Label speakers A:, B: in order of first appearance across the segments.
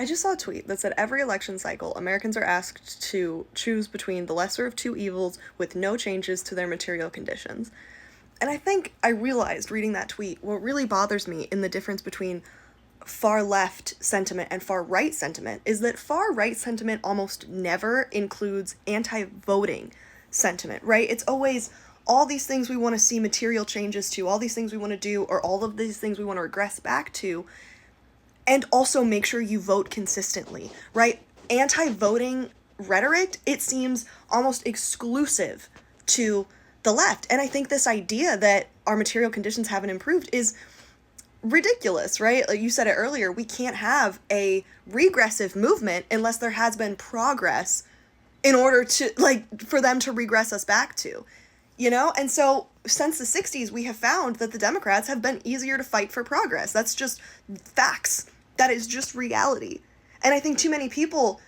A: I just saw a tweet that said every election cycle, Americans are asked to choose between the lesser of two evils with no changes to their material conditions. And I think I realized reading that tweet, what really bothers me in the difference between far left sentiment and far right sentiment is that far right sentiment almost never includes anti voting sentiment, right? It's always all these things we want to see material changes to, all these things we want to do, or all of these things we want to regress back to, and also make sure you vote consistently, right? Anti voting rhetoric, it seems almost exclusive to the left. And I think this idea that our material conditions haven't improved is ridiculous, right? Like you said it earlier, we can't have a regressive movement unless there has been progress in order to, like, for them to regress us back to, you know? And so since the 60s, we have found that the Democrats have been easier to fight for progress. That's just facts. That is just reality. And I think too many people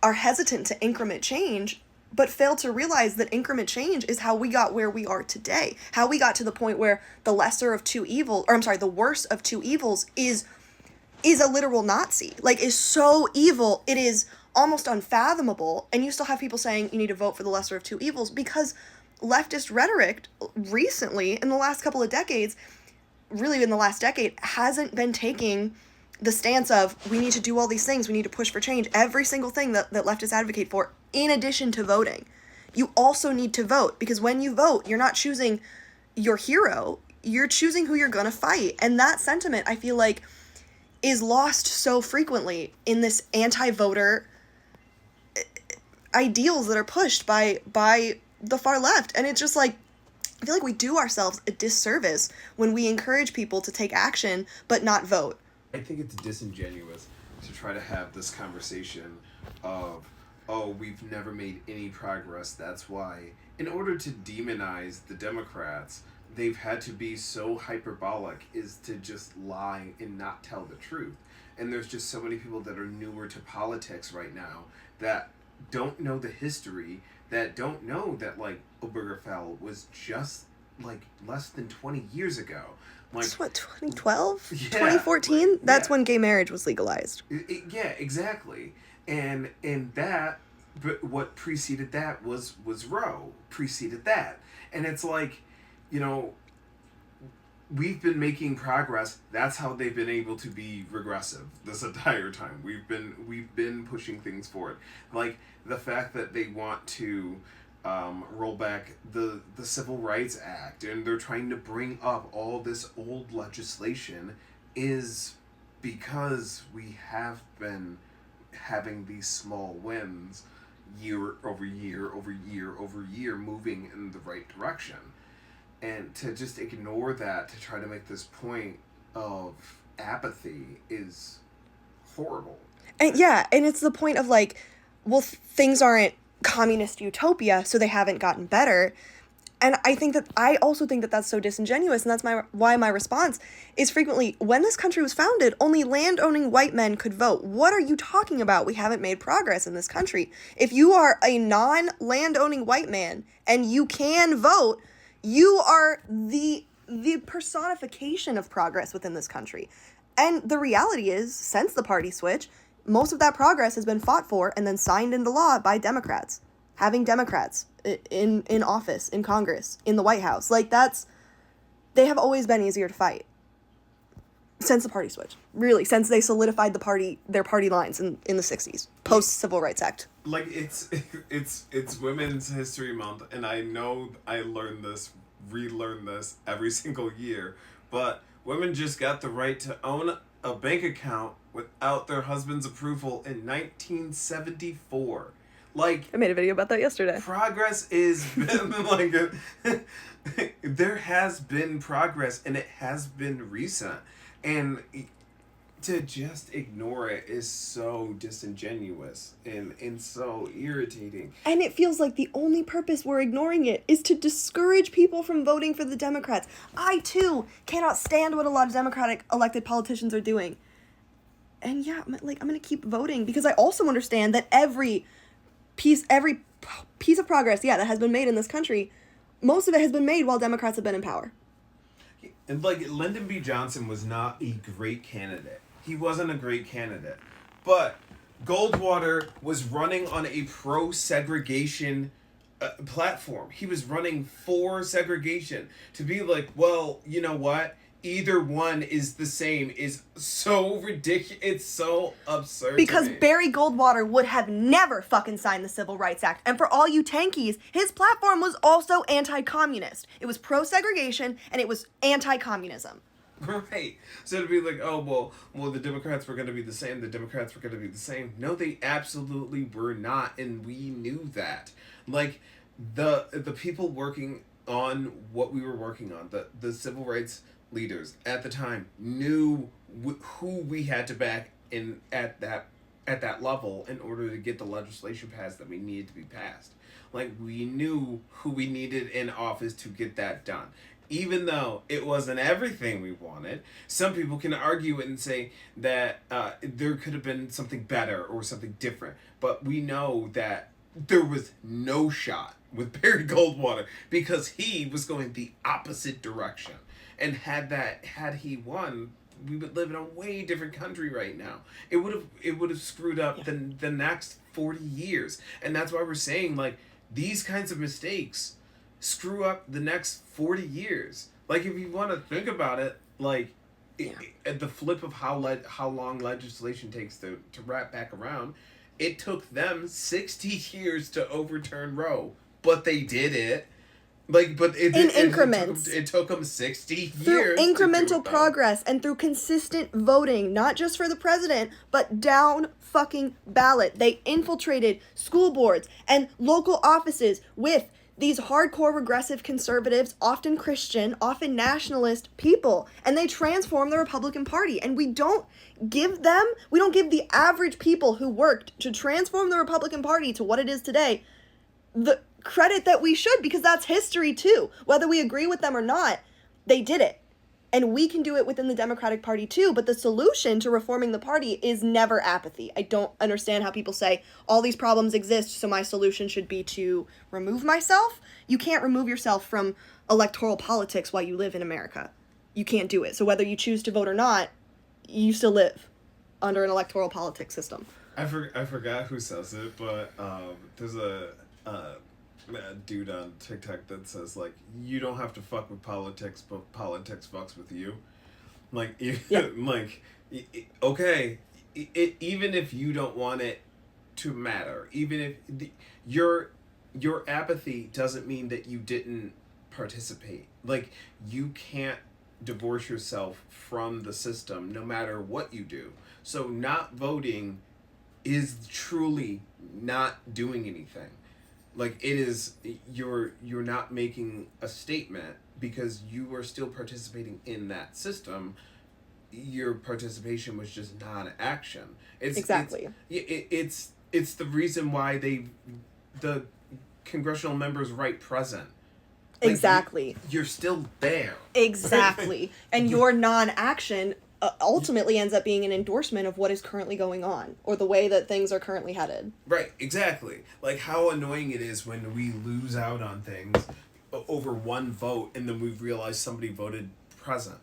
A: are hesitant to increment change, but fail to realize that increment change is how we got where we are today. How we got to the point where the lesser of two evils, or I'm sorry, the worst of two evils is a literal Nazi. Like, is so evil, it is almost unfathomable. And you still have people saying you need to vote for the lesser of two evils because leftist rhetoric recently, in the last couple of decades, really in the last decade, hasn't been taking the stance of we need to do all these things, we need to push for change, every single thing that leftists advocate for, in addition to voting. You also need to vote, because when you vote, you're not choosing your hero, you're choosing who you're gonna fight. And that sentiment, I feel like, is lost so frequently in this anti-voter ideals that are pushed by the far left. And it's just like, I feel like we do ourselves a disservice when we encourage people to take action but not vote.
B: I think it's disingenuous to try to have this conversation of, oh, we've never made any progress, that's why. In order to demonize the Democrats, they've had to be so hyperbolic is to just lie and not tell the truth. And there's just so many people that are newer to politics right now that don't know the history, that don't know that, like, Obergefell was just, like, less than 20 years ago. Like,
A: It's what, 2012?
B: Yeah,
A: 2014?
B: like,
A: That's
B: yeah.
A: when gay marriage was legalized.
B: Yeah, exactly. And that, but what preceded that was Roe, preceded that. And it's like, you know, we've been making progress. That's how they've been able to be regressive this entire time. We've been pushing things forward. Like the fact that they want to roll back the Civil Rights Act, and they're trying to bring up all this old legislation, is because we have been having these small wins year over year over year over year, moving in the right direction. And to just ignore that, to try to make this point of apathy, is horrible.
A: And yeah, and it's the point of like, well, things aren't communist utopia, so they haven't gotten better. And I also think that that's so disingenuous, and that's why my response is frequently, when this country was founded, only land-owning white men could vote. What are you talking about? We haven't made progress in this country. If you are a non-land-owning white man and you can vote, you are the personification of progress within this country. And the reality is, since the party switch, most of that progress has been fought for and then signed into law by Democrats. Having Democrats in office, in Congress, in the White House. Like, they have always been easier to fight. Since the party switch. Really, since they solidified their party lines in the 60s. Post-Civil Rights Act.
B: Like, it's Women's History Month, and I know I relearn this every single year, but women just got the right to own a bank account without their husband's approval in 1974. Like,
A: I made a video about that yesterday.
B: Progress is like there has been progress, and it has been recent, and to just ignore it is so disingenuous and so irritating.
A: And it feels like the only purpose we're ignoring it is to discourage people from voting for the Democrats. I, too, cannot stand what a lot of Democratic elected politicians are doing. And yeah, I'm going to keep voting, because I also understand that every piece of progress, that has been made in this country, most of it has been made while Democrats have been in power.
B: And, like, Lyndon B. Johnson was not a great candidate. He wasn't a great candidate. But Goldwater was running on a pro-segregation platform. He was running for segregation. To be like, well, you know what? Either one is the same is so ridiculous. It's so absurd.
A: Because
B: to me.
A: Barry Goldwater would have never fucking signed the Civil Rights Act. And for all you tankies, his platform was also anti-communist. It was pro-segregation and it was anti-communism.
B: Right. So to be like, oh, well, the Democrats were going to be the same. The Democrats were going to be the same. No, they absolutely were not, and we knew that. Like, the people working on what we were working on, the civil rights leaders at the time knew who we had to back in at that level in order to get the legislation passed that we needed to be passed. Like, we knew who we needed in office to get that done. Even though it wasn't everything we wanted, some people can argue it and say that there could have been something better or something different. But we know that there was no shot with Barry Goldwater because he was going the opposite direction. And had he won, we would live in a way different country right now. It would have screwed up the next 40 years. And that's why we're saying, like, these kinds of mistakes screw up the next 40 years. Like, if you want to think about it, like, the flip of how long legislation takes to wrap back around, it took them 60 years to overturn Roe, but they did it. Like, but in
A: increments.
B: It took them 60 years.
A: Through incremental progress and through consistent voting, not just for the president, but down fucking ballot. They infiltrated school boards and local offices with these hardcore regressive conservatives, often Christian, often nationalist people, and they transform the Republican Party. And we don't give the average people who worked to transform the Republican Party to what it is today the credit that we should, because that's history too. Whether we agree with them or not, they did it. And we can do it within the Democratic Party too, but the solution to reforming the party is never apathy. I don't understand how people say, all these problems exist, so my solution should be to remove myself. You can't remove yourself from electoral politics while you live in America. You can't do it. So whether you choose to vote or not, you still live under an electoral politics system.
B: I forgot who says it, but there's a dude on TikTok that says, like, you don't have to fuck with politics, but politics fucks with you. Like, okay, even if you don't want it to matter, even if your apathy doesn't mean that you didn't participate. Like, you can't divorce yourself from the system no matter what you do. So not voting is truly not doing anything. Like, it is, you're not making a statement because you are still participating in that system. Your participation was just non-action.
A: Exactly.
B: It's the reason why the congressional members write present. Like,
A: exactly.
B: You're still there.
A: Exactly. And your non-action ultimately ends up being an endorsement of what is currently going on, or the way that things are currently headed.
B: Right, exactly. Like, how annoying it is when we lose out on things over one vote and then we realize somebody voted present.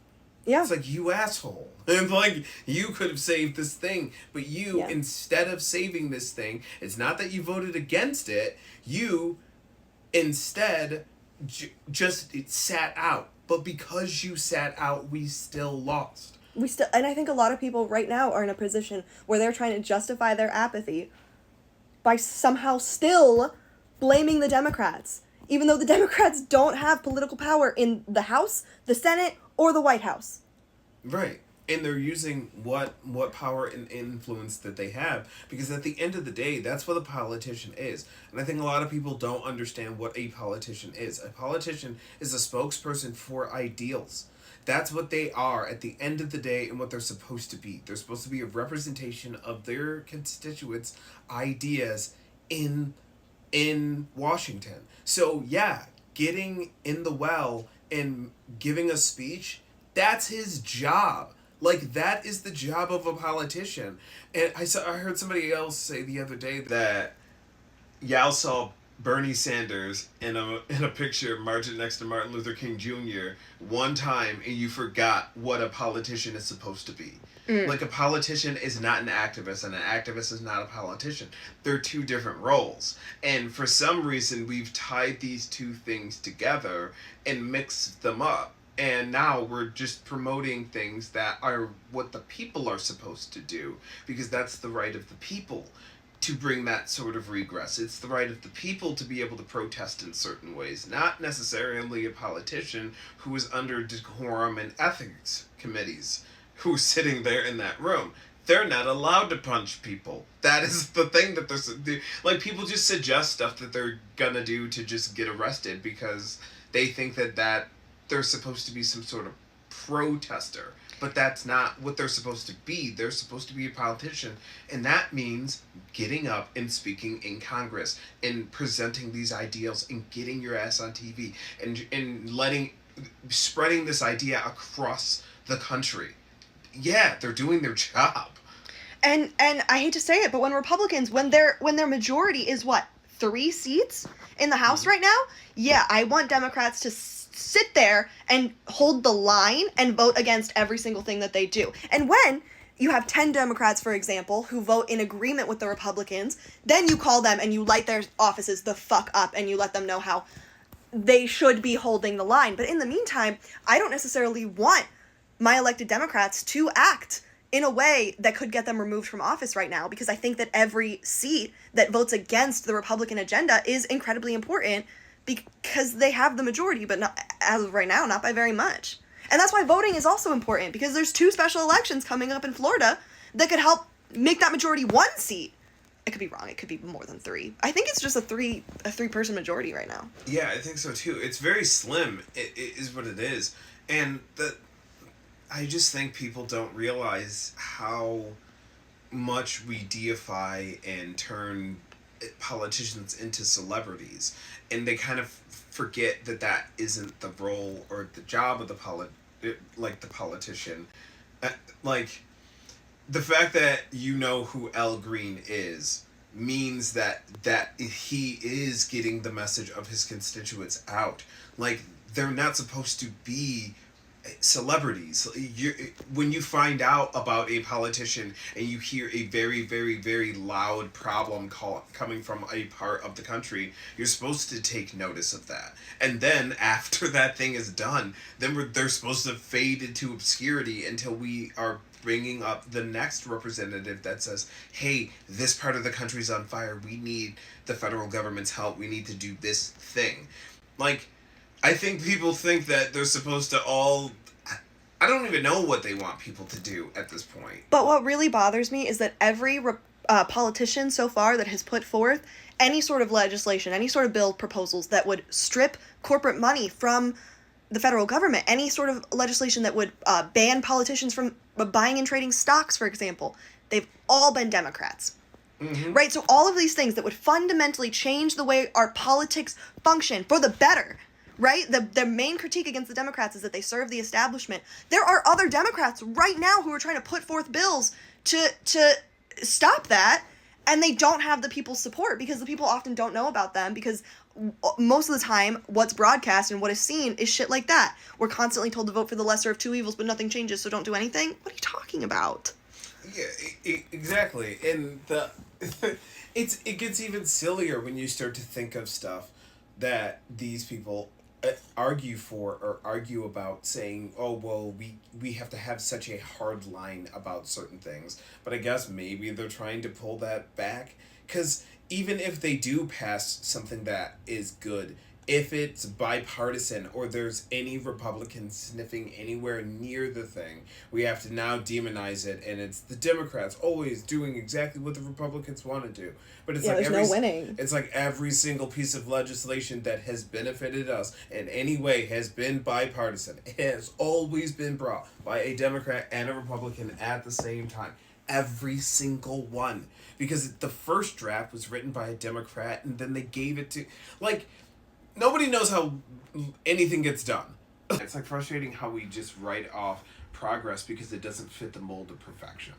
A: Yeah.
B: It's like, you asshole. And, like, you could have saved this thing, but you, instead of saving this thing, it's not that you voted against it, you instead just sat out. But because you sat out, we still lost.
A: And I think a lot of people right now are in a position where they're trying to justify their apathy by somehow still blaming the Democrats, even though the Democrats don't have political power in the House, the Senate, or the White House.
B: Right. And they're using what power and influence that they have, because at the end of the day, that's what a politician is. And I think a lot of people don't understand what a politician is. A politician is a spokesperson for ideals. That's what they are at the end of the day and what they're supposed to be. They're supposed to be a representation of their constituents' ideas in Washington. So, yeah, getting in the well and giving a speech, that's his job. Like, that is the job of a politician. And I heard somebody else say the other day that Yao saw Bernie Sanders in a picture marching next to Martin Luther King Jr. one time, and you forgot what a politician is supposed to be.
A: Mm.
B: Like, a politician is not an activist, and an activist is not a politician. They're two different roles. And for some reason, we've tied these two things together and mixed them up. And now we're just promoting things that are what the people are supposed to do, because that's the right of the people to bring that sort of regress. It's the right of the people to be able to protest in certain ways, not necessarily a politician who is under decorum and ethics committees who's sitting there in that room. They're not allowed to punch people. That is the thing that they're like. People just suggest stuff that they're gonna do to just get arrested because they think that they're supposed to be some sort of protester. But that's not what they're supposed to be. They're supposed to be a politician. And that means getting up and speaking in Congress and presenting these ideals and getting your ass on TV and spreading this idea across the country. Yeah, they're doing their job.
A: And I hate to say it, but when Republicans, when their majority is what, 3 seats in the House right now? Yeah, I want Democrats to sit there and hold the line and vote against every single thing that they do. And when you have 10 Democrats, for example, who vote in agreement with the Republicans, then you call them and you light their offices the fuck up and you let them know how they should be holding the line. But in the meantime, I don't necessarily want my elected Democrats to act in a way that could get them removed from office right now, because I think that every seat that votes against the Republican agenda is incredibly important because they have the majority, but not, as of right now, not by very much. And that's why voting is also important, because there's 2 special elections coming up in Florida that could help make that majority 1 seat. I could be wrong. It could be more than 3. I think it's just a 3-person majority right now.
B: Yeah, I think so too. It's very slim. It is what it is. And I just think people don't realize how much we deify and turn politicians into celebrities, and they kind of forget that isn't the role or the job of the politician. Like, the fact that you know who Al Green is means that he is getting the message of his constituents out. Like, they're not supposed to be celebrities. When you find out about a politician and you hear a very, very, very loud problem coming from a part of the country, you're supposed to take notice of that. And then after that thing is done, then they're supposed to fade into obscurity until we are bringing up the next representative that says, hey, this part of the country's on fire. We need the federal government's help. We need to do this thing. Like, I think people think that they're supposed to all... I don't even know what they want people to do at this point.
A: But what really bothers me is that every politician so far that has put forth any sort of legislation, any sort of bill proposals that would strip corporate money from the federal government, any sort of legislation that would ban politicians from buying and trading stocks, for example, they've all been Democrats. Mm-hmm. Right? So all of these things that would fundamentally change the way our politics function for the better, right? The main critique against the Democrats is that they serve the establishment. There are other Democrats right now who are trying to put forth bills to stop that, and they don't have the people's support because the people often don't know about them, because most of the time what's broadcast and what is seen is shit like that. We're constantly told to vote for the lesser of 2 evils, but nothing changes, so don't do anything. What are you talking about?
B: Yeah, exactly. And it gets even sillier when you start to think of stuff that these people argue for or argue about, saying, oh, well, we have to have such a hard line about certain things. But I guess maybe they're trying to pull that back, because even if they do pass something that is good, if it's bipartisan or there's any Republicans sniffing anywhere near the thing, we have to now demonize it, and it's the Democrats always doing exactly what the Republicans want to do. But it's
A: there's no winning.
B: It's like every single piece of legislation that has benefited us in any way has been bipartisan. It has always been brought by a Democrat and a Republican at the same time. Every single one. Because the first draft was written by a Democrat, and then they gave it to... Like... Nobody knows how anything gets done. It's like frustrating how we just write off progress because it doesn't fit the mold of perfection.